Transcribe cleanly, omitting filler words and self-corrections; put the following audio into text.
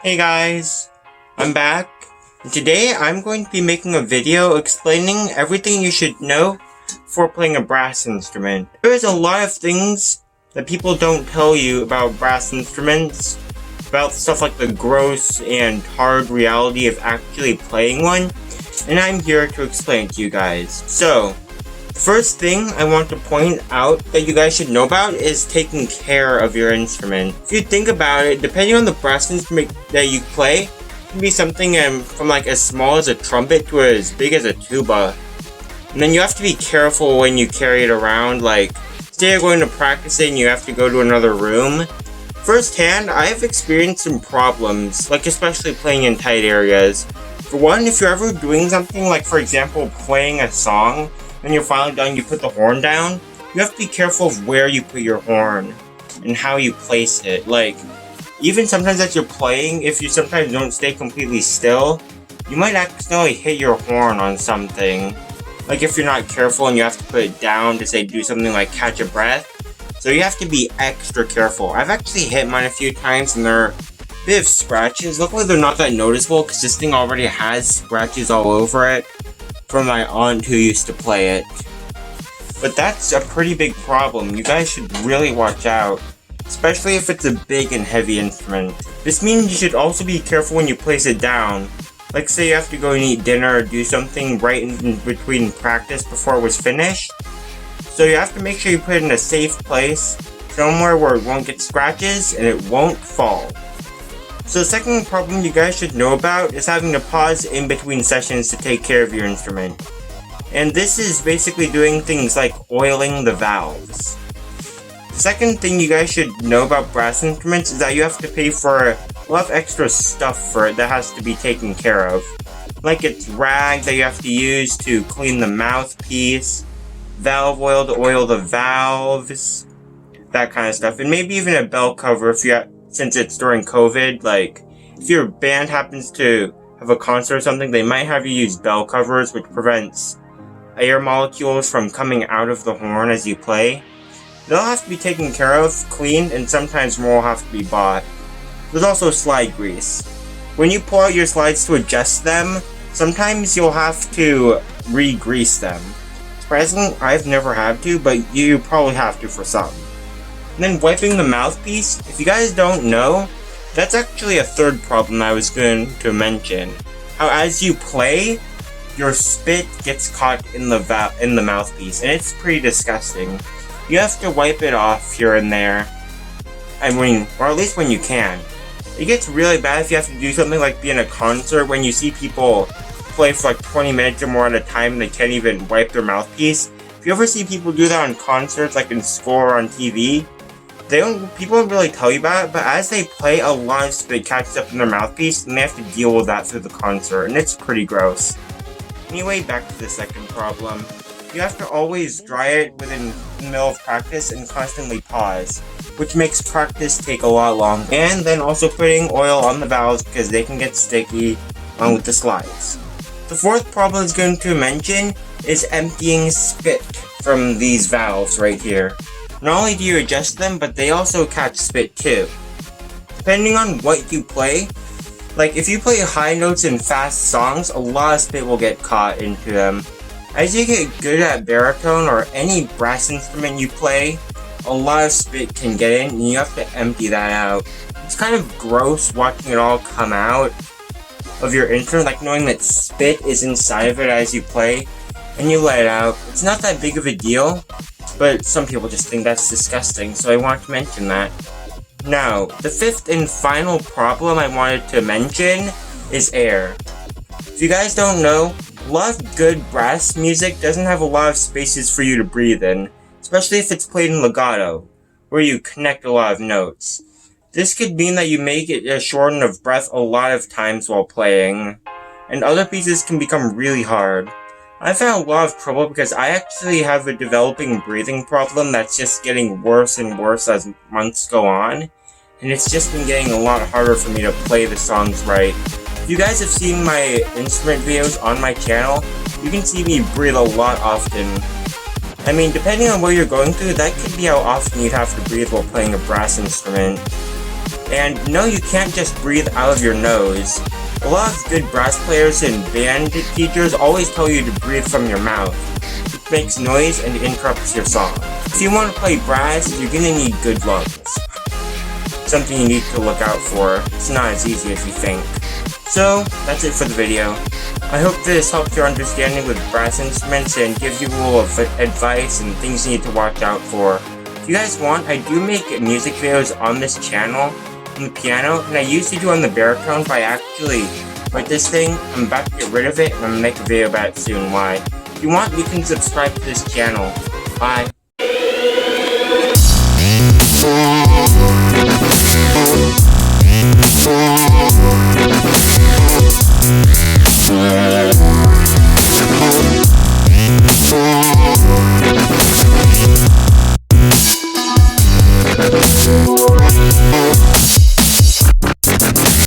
Hey guys, I'm back, and today I'm going to be making a video explaining everything you should know before playing a brass instrument. There's a lot of things that people don't tell you about brass instruments, about stuff like the gross and hard reality of actually playing one, and I'm here to explain it to you guys. So, first thing I want to point out that you guys should know about is taking care of your instrument. If you think about it, depending on the brass instrument that you play, it can be something from like as small as a trumpet to as big as a tuba. And then you have to be careful when you carry it around, like say you're going to practice it and you have to go to another room. Firsthand, I've experienced some problems, like especially playing in tight areas. For one, if you're ever doing something like, for example, playing a song, when you're finally done, you put the horn down, you have to be careful of where you put your horn and how you place it. Like, even sometimes as you're playing, if you sometimes don't stay completely still, you might accidentally hit your horn on something. Like if you're not careful and you have to put it down to say do something like catch a breath. So you have to be extra careful. I've actually hit mine a few times and they're a bit of scratches. Luckily they're not that noticeable because this thing already has scratches all over it from my aunt who used to play it. But that's a pretty big problem. You guys should really watch out, especially if it's a big and heavy instrument. This means you should also be careful when you place it down. Like say you have to go and eat dinner or do something right in between practice before it was finished. So you have to make sure you put it in a safe place, somewhere where it won't get scratches and it won't fall. So the second problem you guys should know about is having to pause in between sessions to take care of your instrument. And this is basically doing things like oiling the valves. The second thing you guys should know about brass instruments is that you have to pay for a lot of extra stuff for it that has to be taken care of. Like it's rags that you have to use to clean the mouthpiece, valve oil to oil the valves, that kind of stuff. And maybe even a bell cover if you have, since it's during COVID, like, if your band happens to have a concert or something, they might have you use bell covers, which prevents air molecules from coming out of the horn as you play. They'll have to be taken care of, cleaned, and sometimes more will have to be bought. There's also slide grease. When you pull out your slides to adjust them, sometimes you'll have to re-grease them. Surprisingly, I've never had to, but you probably have to for some. And then wiping the mouthpiece, if you guys don't know, that's actually a third problem I was going to mention. How as you play, your spit gets caught in the mouthpiece, and it's pretty disgusting. You have to wipe it off here and there. I mean, or at least when you can. It gets really bad if you have to do something like be in a concert when you see people play for like 20 minutes or more at a time and they can't even wipe their mouthpiece. If you ever see people do that on concerts, like in school or on TV, people don't really tell you about it, but as they play, a lot of spit catches up in their mouthpiece, and they have to deal with that through the concert, and it's pretty gross. Anyway, back to the second problem. You have to always dry it within the middle of practice and constantly pause, which makes practice take a lot longer. And then also putting oil on the valves because they can get sticky along with the slides. The fourth problem I was going to mention is emptying spit from these valves right here. Not only do you adjust them, but they also catch spit too. Depending on what you play, like if you play high notes in fast songs, a lot of spit will get caught into them. As you get good at baritone or any brass instrument you play, a lot of spit can get in and you have to empty that out. It's kind of gross watching it all come out of your instrument, like knowing that spit is inside of it as you play, and you let it out. It's not that big of a deal, but some people just think that's disgusting, so I want to mention that. Now, the fifth and final problem I wanted to mention is air. If you guys don't know, a lot of good brass music doesn't have a lot of spaces for you to breathe in, especially if it's played in legato, where you connect a lot of notes. This could mean that you may get shortened of breath a lot of times while playing, and other pieces can become really hard. I've had a lot of trouble because I actually have a developing breathing problem that's just getting worse and worse as months go on, and it's just been getting a lot harder for me to play the songs right. If you guys have seen my instrument videos on my channel, you can see me breathe a lot often. I mean, depending on what you're going through, that could be how often you'd have to breathe while playing a brass instrument. And no, you can't just breathe out of your nose. A lot of good brass players and band teachers always tell you to breathe from your mouth. It makes noise and interrupts your song. If you want to play brass, you're gonna need good lungs. Something you need to look out for. It's not as easy as you think. So, that's it for the video. I hope this helps your understanding with brass instruments and gives you a little advice and things you need to watch out for. If you guys want, I do make music videos on this channel on the piano, and I used to do on the baritone, but I actually like this thing. I'm about to get rid of it, and I'm gonna make a video about it soon. Why? If you want, you can subscribe to this channel. Bye.